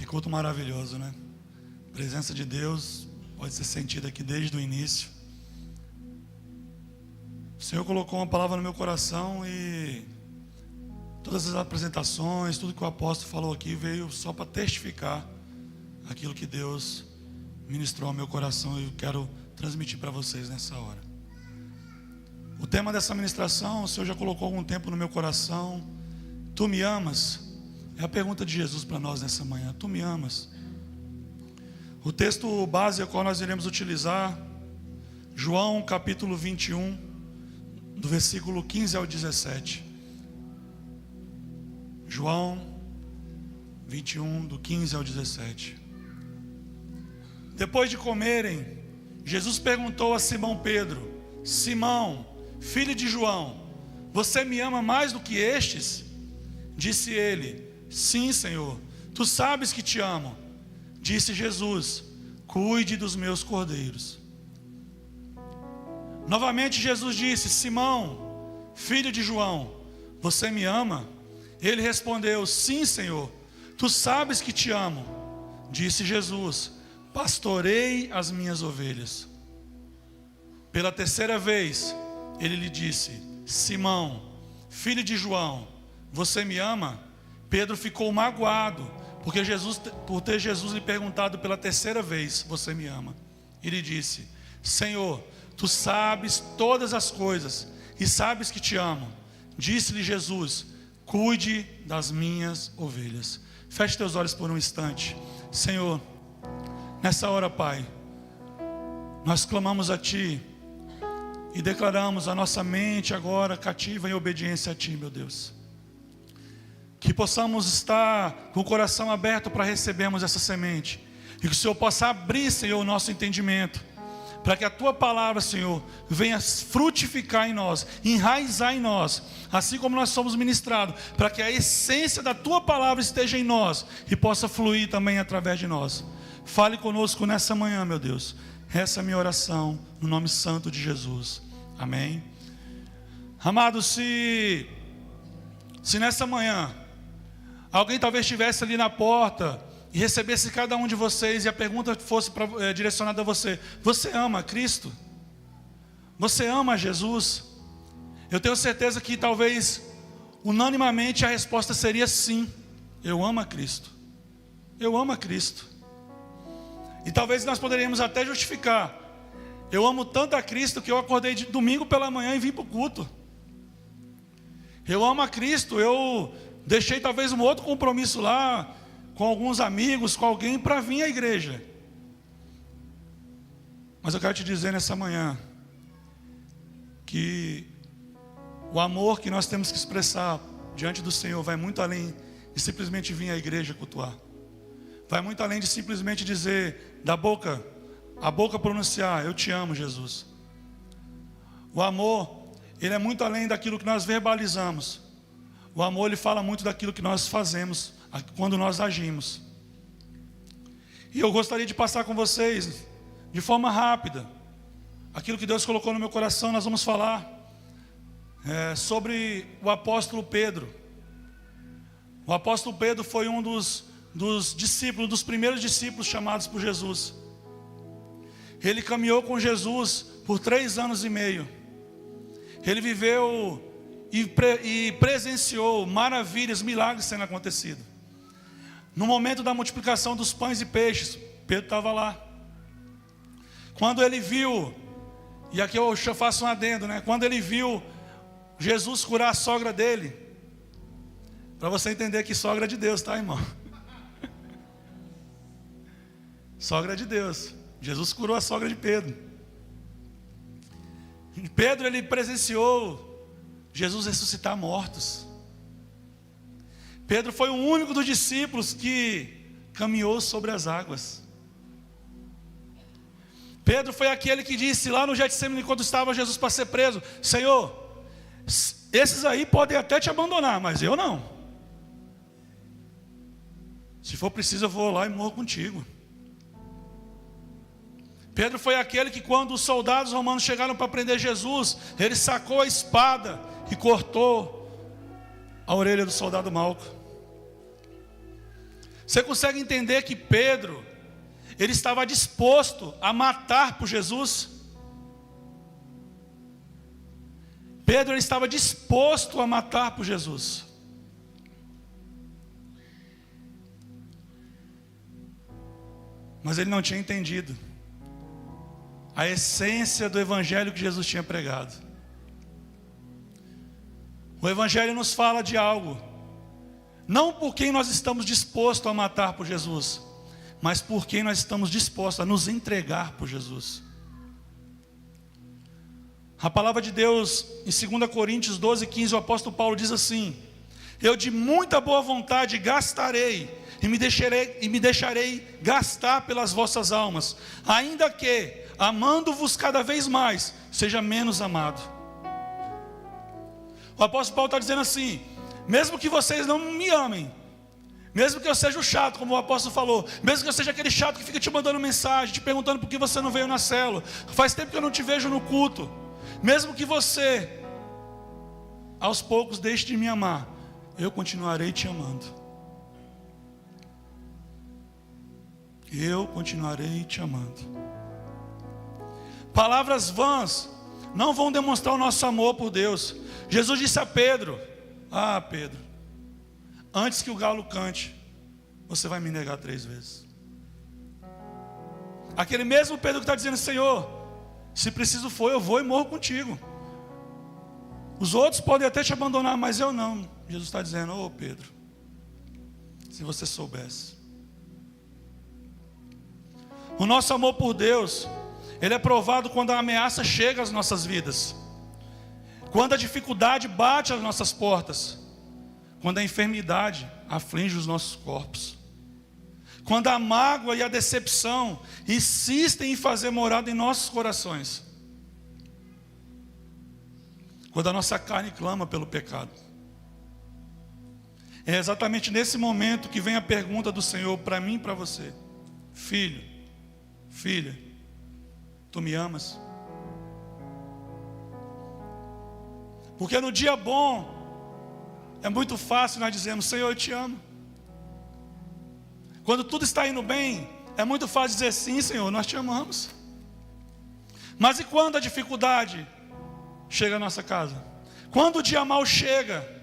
culto maravilhoso, né? A presença de Deus pode ser sentida aqui desde o início. O Senhor colocou uma palavra no meu coração e todas as apresentações, tudo que o apóstolo falou aqui veio só para testificar aquilo que Deus ministrou ao meu coração e eu quero transmitir para vocês nessa hora. O tema dessa ministração, o Senhor já colocou algum tempo no meu coração. Tu me amas? É a pergunta de Jesus para nós nessa manhã. Tu me amas? O texto base ao qual nós iremos utilizar, João capítulo 21, do versículo 15 ao 17. João 21, do 15 ao 17. Depois de comerem, Jesus perguntou a Simão Pedro: Simão, filho de João, você me ama mais do que estes? Disse ele: sim, Senhor, tu sabes que te amo. Disse Jesus: cuide dos meus cordeiros. Novamente Jesus disse: Simão, filho de João, você me ama? Ele respondeu: sim, Senhor, tu sabes que te amo. Disse Jesus: pastorei as minhas ovelhas. Pela terceira vez ele lhe disse: Simão, filho de João, você me ama? Pedro ficou magoado por ter Jesus lhe perguntado pela terceira vez: você me ama? Ele disse: Senhor, tu sabes todas as coisas e sabes que te amo. Disse-lhe Jesus: cuide das minhas ovelhas. Feche teus olhos por um instante. Senhor, nessa hora, Pai, nós clamamos a Ti e declaramos a nossa mente agora cativa em obediência a Ti, meu Deus. Que possamos estar com o coração aberto para recebermos essa semente. E que o Senhor possa abrir, Senhor, o nosso entendimento, para que a Tua palavra, Senhor, venha frutificar em nós, enraizar em nós, assim como nós somos ministrados, para que a essência da Tua palavra esteja em nós e possa fluir também através de nós. Fale conosco nessa manhã, meu Deus. Essa é a minha oração, no nome santo de Jesus. Amém. Amados, se nessa manhã alguém talvez estivesse ali na porta e recebesse cada um de vocês e a pergunta fosse direcionada a você: você ama Cristo? Você ama Jesus? Eu tenho certeza que talvez unanimamente a resposta seria sim. Eu amo a Cristo. Eu amo a Cristo. E talvez nós poderíamos até justificar: eu amo tanto a Cristo que eu acordei de domingo pela manhã e vim para o culto. Eu amo a Cristo, eu deixei talvez um outro compromisso lá, com alguns amigos, com alguém, para vir à igreja. Mas eu quero te dizer nessa manhã, que o amor que nós temos que expressar diante do Senhor vai muito além de simplesmente vir à igreja cultuar. Vai muito além de simplesmente dizer, da boca, a boca pronunciar: eu te amo, Jesus. O amor, ele é muito além daquilo que nós verbalizamos. O amor, ele fala muito daquilo que nós fazemos, quando nós agimos. E eu gostaria de passar com vocês, de forma rápida, aquilo que Deus colocou no meu coração. Nós vamos falar sobre o apóstolo Pedro. O apóstolo Pedro foi um dos discípulos, dos primeiros discípulos chamados por Jesus. Ele caminhou com Jesus por 3 anos e meio. Ele viveu e presenciou maravilhas, milagres sendo acontecidos. No momento da multiplicação dos pães e peixes, Pedro estava lá. Quando ele viu, e aqui eu faço um adendo, né? Quando ele viu Jesus curar a sogra dele, para você entender que sogra é de Deus, tá, irmão? Sogra é de Deus. Jesus curou a sogra de Pedro. E Pedro, ele presenciou Jesus ressuscitar mortos. Pedro foi o único dos discípulos que caminhou sobre as águas. Pedro foi aquele que disse lá no Getsemane, quando estava Jesus para ser preso: Senhor, esses aí podem até te abandonar, mas eu não. Se for preciso, eu vou lá e morro contigo. Pedro foi aquele que, quando os soldados romanos chegaram para prender Jesus, ele sacou a espada e cortou a orelha do soldado Malco. Você consegue entender que Pedro, ele estava disposto a matar por Jesus? Pedro, ele estava disposto a matar por Jesus. Mas ele não tinha entendido a essência do evangelho que Jesus tinha pregado. O evangelho nos fala de algo, não por quem nós estamos dispostos a matar por Jesus, mas por quem nós estamos dispostos a nos entregar por Jesus. A palavra de Deus, em 2 Coríntios 12:15, o apóstolo Paulo diz assim: eu de muita boa vontade gastarei, e me deixarei gastar pelas vossas almas, ainda que, amando-vos cada vez mais, seja menos amado. O apóstolo Paulo está dizendo assim: mesmo que vocês não me amem, mesmo que eu seja o chato, como o apóstolo falou, mesmo que eu seja aquele chato que fica te mandando mensagem, te perguntando por que você não veio na célula, faz tempo que eu não te vejo no culto, mesmo que você aos poucos deixe de me amar, eu continuarei te amando. Eu continuarei te amando. Palavras vãs não vão demonstrar o nosso amor por Deus. Jesus disse a Pedro: ah, Pedro, antes que o galo cante, você vai me negar 3 vezes. Aquele mesmo Pedro que está dizendo: Senhor, se preciso for, eu vou e morro contigo. Os outros podem até te abandonar, mas eu não. Jesus está dizendo: ô Pedro, se você soubesse. O nosso amor por Deus, ele é provado quando a ameaça chega às nossas vidas, quando a dificuldade bate às nossas portas, quando a enfermidade aflige os nossos corpos, quando a mágoa e a decepção insistem em fazer morada em nossos corações, quando a nossa carne clama pelo pecado. É exatamente nesse momento que vem a pergunta do Senhor para mim e para você: filho, filha, tu me amas? Porque no dia bom é muito fácil nós dizermos: Senhor, eu te amo. Quando tudo está indo bem, é muito fácil dizer: sim, Senhor, nós te amamos. Mas e quando a dificuldade chega à nossa casa? Quando o dia mau chega?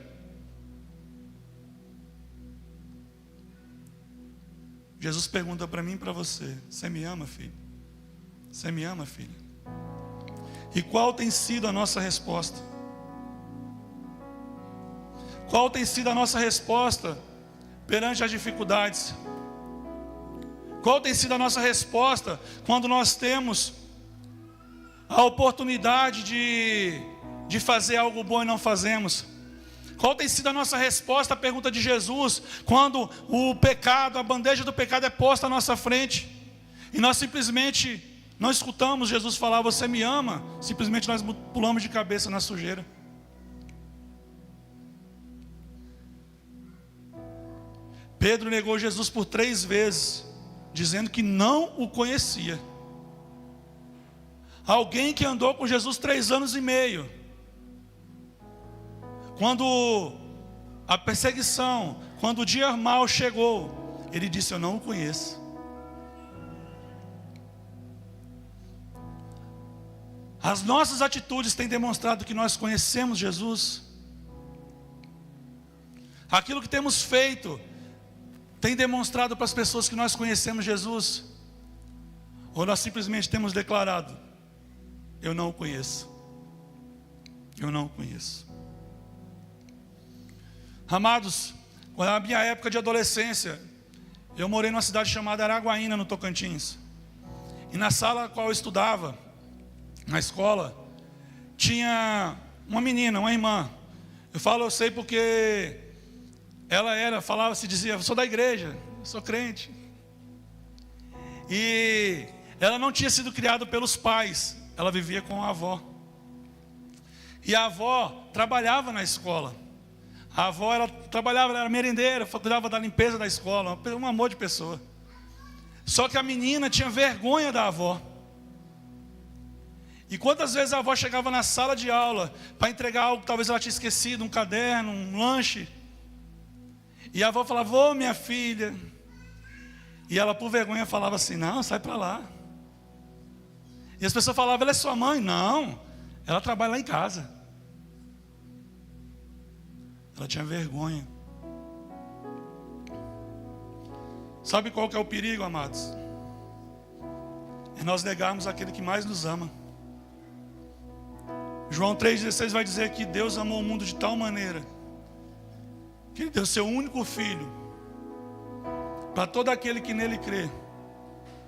Jesus pergunta para mim e para você: você me ama, filho? Você me ama, filha? E qual tem sido a nossa resposta? Qual tem sido a nossa resposta perante as dificuldades? Qual tem sido a nossa resposta quando nós temos a oportunidade de fazer algo bom e não fazemos? Qual tem sido a nossa resposta à pergunta de Jesus, quando o pecado, a bandeja do pecado é posta à nossa frente, e nós simplesmente não escutamos Jesus falar: você me ama? Simplesmente nós pulamos de cabeça na sujeira. Pedro negou Jesus por 3 vezes, dizendo que não o conhecia. Alguém que andou com Jesus 3 anos e meio, quando a perseguição, quando o dia mau chegou, ele disse: eu não o conheço. As nossas atitudes têm demonstrado que nós conhecemos Jesus? Aquilo que temos feito tem demonstrado para as pessoas que nós conhecemos Jesus? Ou nós simplesmente temos declarado: eu não o conheço, eu não o conheço? Amados, na minha época de adolescência, eu morei numa cidade chamada Araguaína, no Tocantins. E na sala a qual eu estudava, na escola, tinha uma menina, uma irmã. Eu sei porque ela falava, dizia: eu sou da igreja, eu sou crente. E ela não tinha sido criada pelos pais, ela vivia com a avó. E a avó trabalhava na escola. A avó, ela trabalhava, ela era merendeira, cuidava da limpeza da escola, um amor de pessoa. Só que a menina tinha vergonha da avó. E quantas vezes a avó chegava na sala de aula para entregar algo que talvez ela tinha esquecido, um caderno, um lanche. E a avó falava: ô minha filha, E ela, por vergonha, falava assim: não, sai para lá. E as pessoas falavam: ela é sua mãe? Não, ela trabalha lá em casa. Ela tinha vergonha. Sabe qual que é o perigo, amados? É nós negarmos aquele que mais nos ama. João 3,16 vai dizer que Deus amou o mundo de tal maneira que Ele deu seu único Filho, para todo aquele que nele crê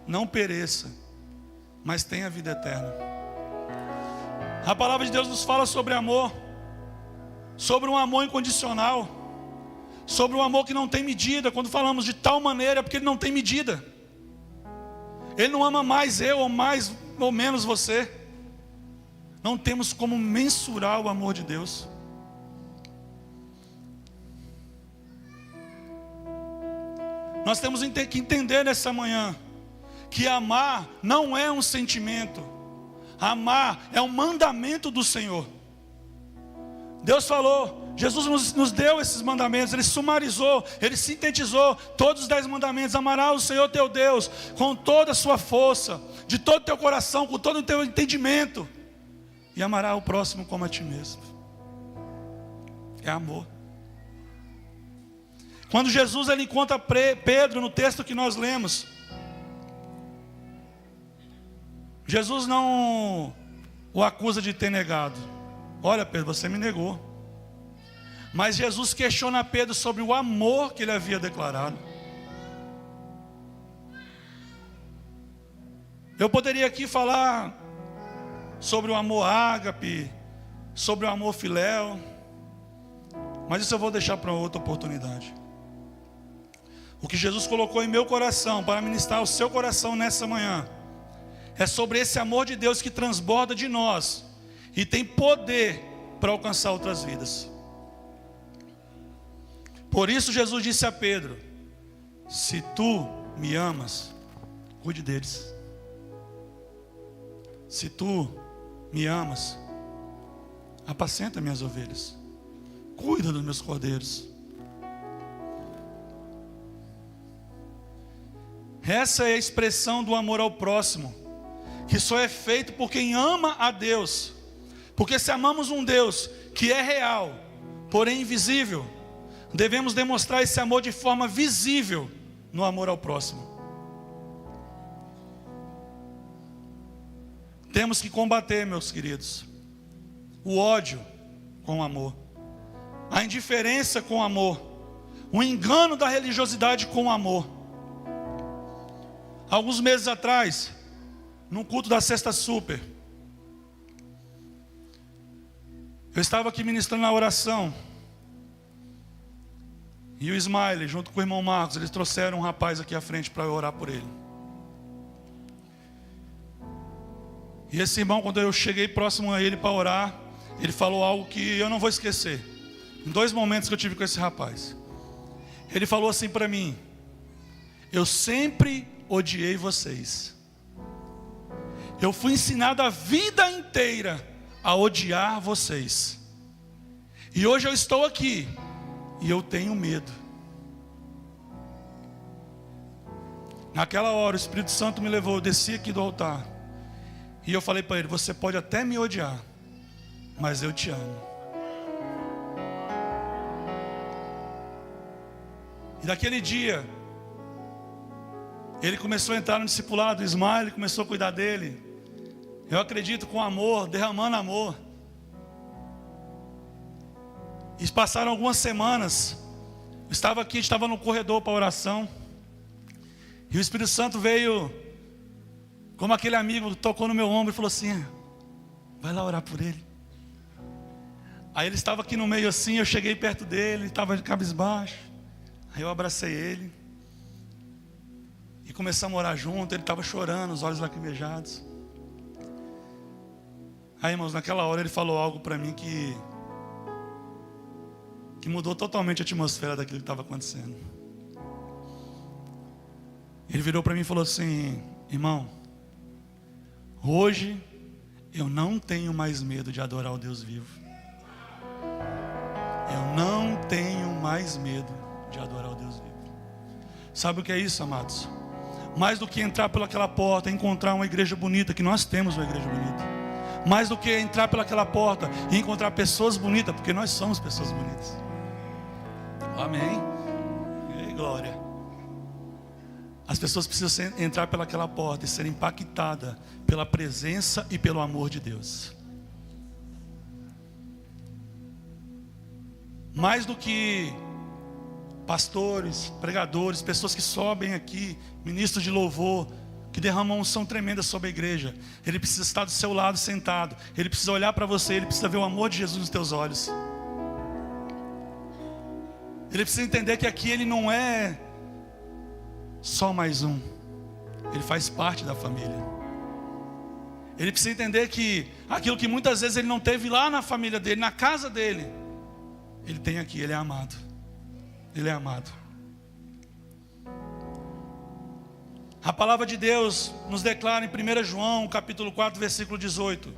não pereça, mas tenha vida eterna. A palavra de Deus nos fala sobre amor, sobre um amor incondicional, sobre um amor que não tem medida. Quando falamos de tal maneira, é porque Ele não tem medida. Ele não ama mais eu ou mais ou menos você. Não temos como mensurar o amor de Deus. Nós temos que entender nessa manhã que amar não é um sentimento. Amar é um mandamento do Senhor. Deus falou, Jesus nos deu esses mandamentos. Ele sumarizou, Ele sintetizou todos os 10 mandamentos. Amarás o Senhor teu Deus com toda a sua força, de todo o teu coração, com todo o teu entendimento, e amará o próximo como a ti mesmo. É amor. Quando Jesus ele encontra Pedro no texto que nós lemos, Jesus não o acusa de ter negado. Olha, Pedro, você me negou. Mas Jesus questiona Pedro sobre o amor que ele havia declarado. Eu poderia aqui falar sobre o amor ágape, sobre o amor filéu, mas isso eu vou deixar para outra oportunidade. O que Jesus colocou em meu coração para ministrar o seu coração nessa manhã é sobre esse amor de Deus que transborda de nós e tem poder para alcançar outras vidas. Por isso Jesus disse a Pedro: se tu me amas, cuide deles. Se tu me amas, apacenta minhas ovelhas, cuida dos meus cordeiros. Essa é a expressão do amor ao próximo, que só é feito por quem ama a Deus. Porque se amamos um Deus que é real, porém invisível, devemos demonstrar esse amor de forma visível no amor ao próximo. Temos que combater, meus queridos, o ódio com amor, a indiferença com amor, o engano da religiosidade com amor. Alguns meses atrás, num culto da Sexta Super, eu estava aqui ministrando na oração, e o Ismael, junto com o irmão Marcos, eles trouxeram um rapaz aqui à frente para eu orar por ele. E esse irmão, quando eu cheguei próximo a ele para orar, ele falou algo que eu não vou esquecer. Em 2 momentos que eu tive com esse rapaz, ele falou assim para mim: eu sempre odiei vocês. Eu fui ensinado a vida inteira a odiar vocês. E hoje eu estou aqui e eu tenho medo. Naquela hora o Espírito Santo me levou, eu desci aqui do altar e eu falei para ele: você pode até me odiar, mas eu te amo. E daquele dia ele começou a entrar no discipulado, o Ismael começou a cuidar dele. Eu acredito com amor, derramando amor. E passaram algumas semanas. Eu estava aqui, estava no corredor para oração. E o Espírito Santo veio, como aquele amigo, tocou no meu ombro e falou assim: vai lá orar por ele. Aí ele estava aqui no meio assim, eu cheguei perto dele, ele estava de cabisbaixo. Aí eu abracei ele e começamos a orar junto. Ele estava chorando, os olhos lacrimejados. Aí, irmãos, naquela hora ele falou algo para mim que mudou totalmente a atmosfera daquilo que estava acontecendo. Ele virou para mim e falou assim: irmão, hoje eu não tenho mais medo de adorar o Deus vivo. Eu não tenho mais medo de adorar o Deus vivo. Sabe o que é isso, amados? Mais do que entrar pelaquela porta e encontrar uma igreja bonita, que nós temos uma igreja bonita. Mais do que entrar pelaquela porta e encontrar pessoas bonitas, porque nós somos pessoas bonitas. Amém. E glória. As pessoas precisam entrar pelaquela porta e ser impactadas pela presença e pelo amor de Deus. Mais do que pastores, pregadores, pessoas que sobem aqui, ministros de louvor, que derramam uma unção tremenda sobre a igreja. Ele precisa estar do seu lado sentado. Ele precisa olhar para você, ele precisa ver o amor de Jesus nos teus olhos. Ele precisa entender que aqui ele não é só mais um. Ele faz parte da família. Ele precisa entender que aquilo que muitas vezes ele não teve lá na família dele, na casa dele, ele tem aqui, ele é amado. Ele é amado. A palavra de Deus nos declara em 1 João, capítulo 4, versículo 18,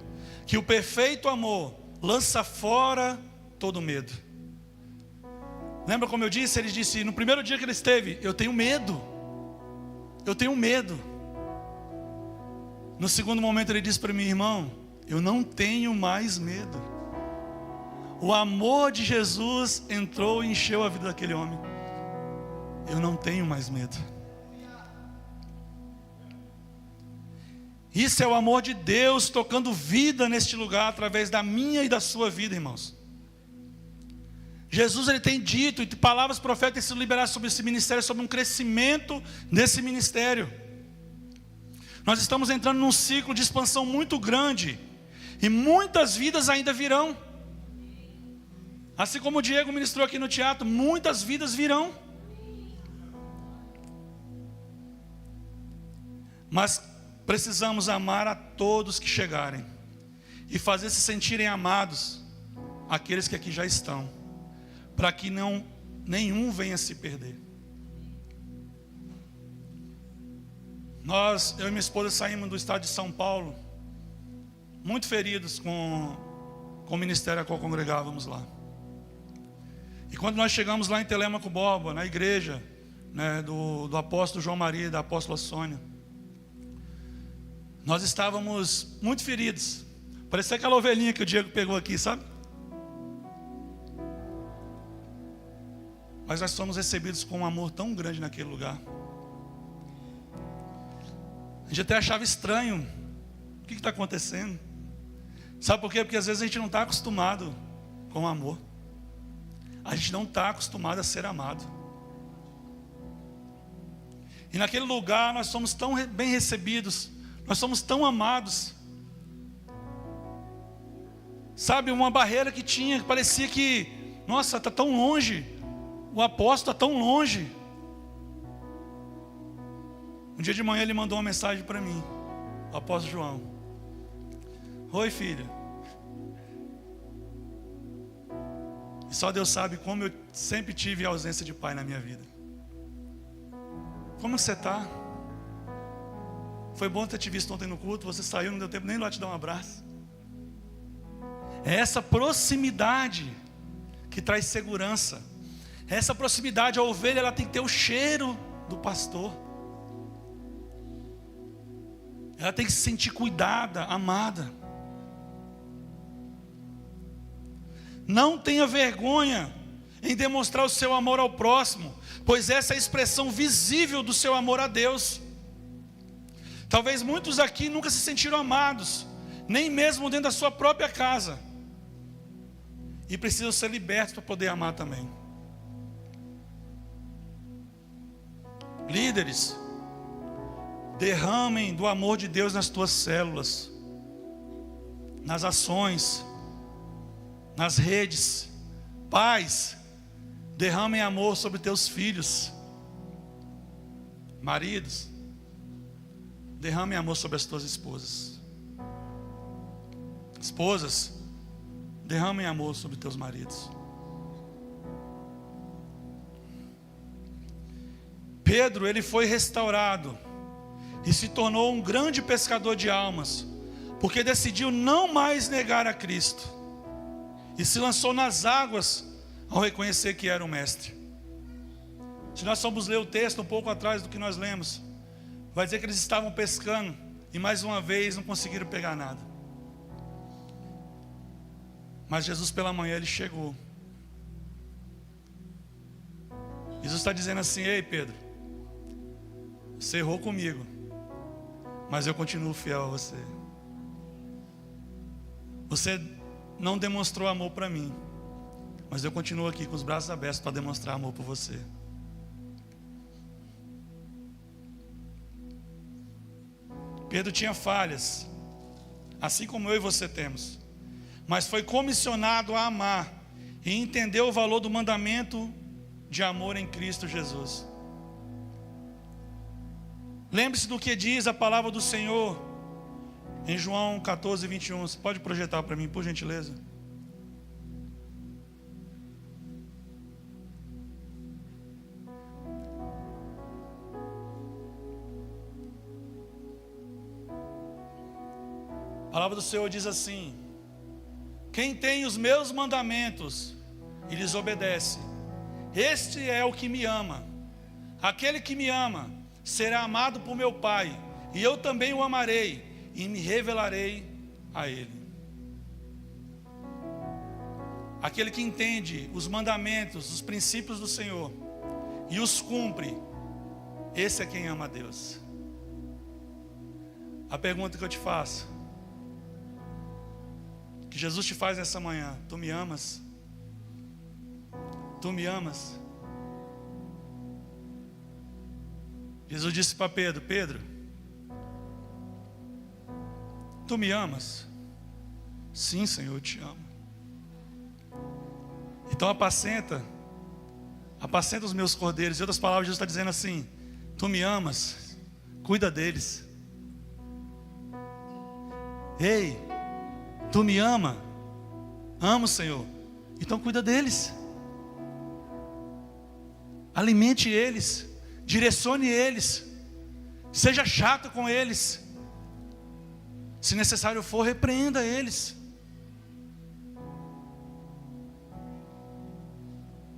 que o perfeito amor lança fora todo medo. Lembra como eu disse? Ele disse, no primeiro dia que ele esteve, eu tenho medo. Eu tenho medo. No segundo momento ele disse para mim, irmão, eu não tenho mais medo. O amor de Jesus entrou e encheu a vida daquele homem. Eu não tenho mais medo. Isso é o amor de Deus tocando vida neste lugar através da minha e da sua vida, irmãos. Jesus ele tem dito, e palavras proféticas têm sido liberadas sobre esse ministério, sobre um crescimento desse ministério. Nós estamos entrando num ciclo de expansão muito grande, e muitas vidas ainda virão. Assim como o Diego ministrou aqui no teatro, muitas vidas virão. Mas precisamos amar a todos que chegarem e fazer se sentirem amados aqueles que aqui já estão, para que nenhum venha se perder. Eu e minha esposa saímos do estado de São Paulo muito feridos com o ministério a qual congregávamos lá. E quando nós chegamos lá em Telêmaco Borba, na igreja, né, do apóstolo João Maria e da apóstola Sônia, nós estávamos muito feridos. Parecia aquela ovelhinha que o Diego pegou aqui, sabe? Mas nós fomos recebidos com um amor tão grande naquele lugar. A gente até achava estranho. O que está acontecendo? Sabe por quê? Porque às vezes a gente não está acostumado com o amor. A gente não está acostumado a ser amado. E naquele lugar nós somos tão bem recebidos. Nós somos tão amados. Sabe, uma barreira que tinha, que parecia que, nossa, está tão longe. O apóstolo está tão longe. Um dia de manhã ele mandou uma mensagem para mim, o apóstolo João. Oi, filha. E só Deus sabe como eu sempre tive a ausência de pai na minha vida. Como você está? Foi bom ter te visto ontem no culto. Você saiu, não deu tempo nem lá te dar um abraço. É essa proximidade que traz segurança. É essa proximidade. A ovelha ela tem que ter o cheiro do pastor. Ela tem que se sentir cuidada, amada. Não tenha vergonha em demonstrar o seu amor ao próximo, pois essa é a expressão visível do seu amor a Deus. Talvez muitos aqui nunca se sentiram amados, nem mesmo dentro da sua própria casa, e precisam ser libertos para poder amar também. Líderes, derramem do amor de Deus nas tuas células, nas ações, nas redes. Pais, derramem amor sobre teus filhos. Maridos, derramem amor sobre as tuas esposas. Esposas, derramem amor sobre teus maridos. Pedro, ele foi restaurado e se tornou um grande pescador de almas, porque decidiu não mais negar a Cristo e se lançou nas águas ao reconhecer que era o mestre. Se nós formos ler o texto um pouco atrás do que nós lemos, vai dizer que eles estavam pescando e mais uma vez não conseguiram pegar nada. Mas Jesus pela manhã ele chegou. Jesus está dizendo assim: ei Pedro, você errou comigo, mas eu continuo fiel a você. Você não demonstrou amor para mim, mas eu continuo aqui com os braços abertos para demonstrar amor por você. Pedro tinha falhas, assim como eu e você temos, mas foi comissionado a amar e entender o valor do mandamento de amor em Cristo Jesus. Lembre-se do que diz a palavra do Senhor em João 14, 21. Você pode projetar para mim, por gentileza? A palavra do Senhor diz assim: quem tem os meus mandamentos e lhes obedece, este é o que me ama. Aquele que me ama será amado por meu Pai, e eu também o amarei e me revelarei a ele. Aquele que entende os mandamentos, os princípios do Senhor e os cumpre, esse é quem ama a Deus. A pergunta que eu te faço, que Jesus te faz nessa manhã: tu me amas? Tu me amas? Jesus disse para Pedro: Pedro, tu me amas? Sim, Senhor, eu te amo. Então apacenta os meus cordeiros. Em outras palavras, Jesus está dizendo assim: tu me amas? Cuida deles. Ei, tu me ama? Amo, Senhor. Então cuida deles. Alimente eles. Direcione eles. Seja chato com eles. Se necessário for, repreenda eles.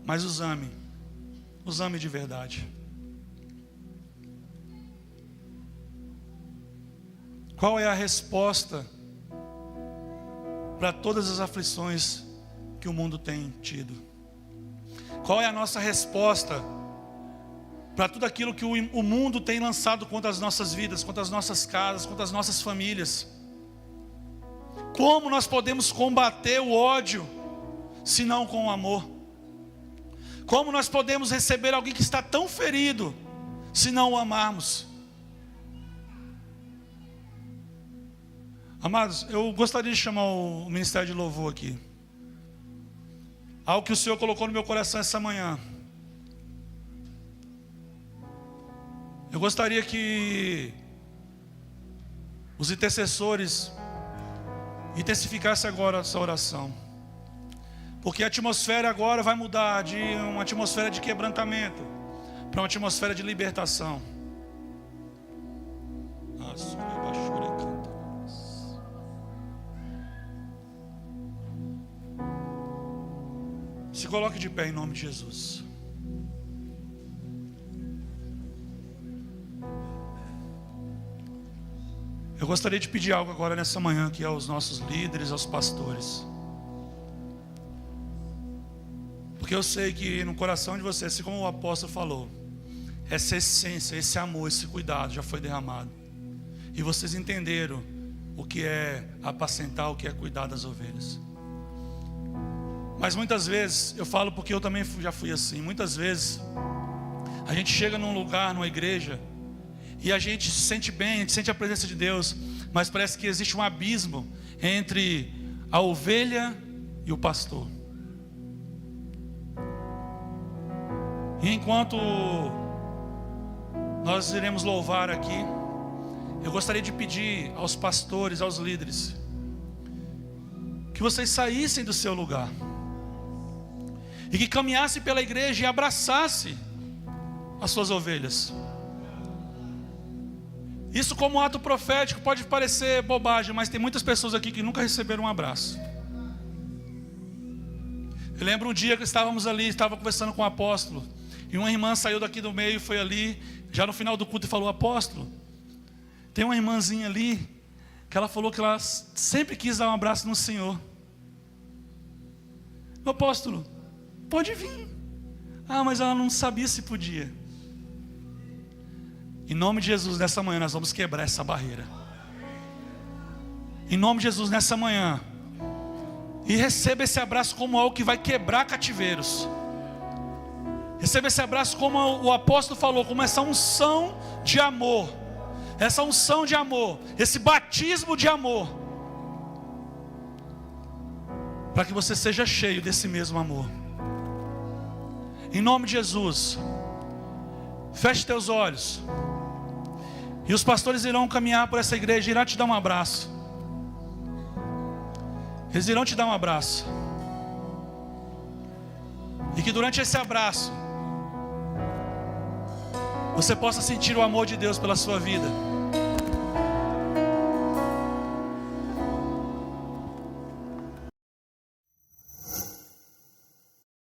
Mas os ame. Os ame de verdade. Qual é a resposta para todas as aflições que o mundo tem tido? Qual é a nossa resposta para tudo aquilo que o mundo tem lançado contra as nossas vidas, contra as nossas casas, contra as nossas famílias? Como nós podemos combater o ódio, se não com o amor? Como nós podemos receber alguém que está tão ferido, se não o amarmos? Amados, eu gostaria de chamar o Ministério de Louvor aqui. Algo que o Senhor colocou no meu coração essa manhã. Eu gostaria que os intercessores intensificassem agora essa oração. Porque a atmosfera agora vai mudar de uma atmosfera de quebrantamento para uma atmosfera de libertação. Se coloque de pé em nome de Jesus. Eu gostaria de pedir algo agora nessa manhã aqui aos nossos líderes, aos pastores. Porque eu sei que no coração de vocês, assim como o apóstolo falou, essa essência, esse amor, esse cuidado já foi derramado. E vocês entenderam o que é apacentar, o que é cuidar das ovelhas. Mas muitas vezes, eu falo porque eu também já fui assim. Muitas vezes, a gente chega num lugar, numa igreja, e a gente se sente bem, a gente sente a presença de Deus, mas parece que existe um abismo entre a ovelha e o pastor. E enquanto nós iremos louvar aqui, eu gostaria de pedir aos pastores, aos líderes, que vocês saíssem do seu lugar e que caminhassem pela igreja e abraçassem as suas ovelhas. Isso como um ato profético pode parecer bobagem, mas tem muitas pessoas aqui que nunca receberam um abraço. Eu lembro um dia que estávamos ali, estava conversando com o apóstolo, e uma irmã saiu daqui do meio e foi ali, já no final do culto, e falou: apóstolo, Tem uma irmãzinha ali, que ela falou que ela sempre quis dar um abraço no Senhor. Meu apóstolo, pode vir. Ah, mas ela não sabia se podia. Em nome de Jesus, nessa manhã nós vamos quebrar essa barreira. Em nome de Jesus, nessa manhã. E receba esse abraço como algo que vai quebrar cativeiros. Receba esse abraço como o apóstolo falou, como essa unção de amor. Essa unção de amor, esse batismo de amor. Para que você seja cheio desse mesmo amor. Em nome de Jesus. Feche teus olhos. E os pastores irão caminhar por essa igreja, irão te dar um abraço. Eles irão te dar um abraço. E que durante esse abraço você possa sentir o amor de Deus pela sua vida.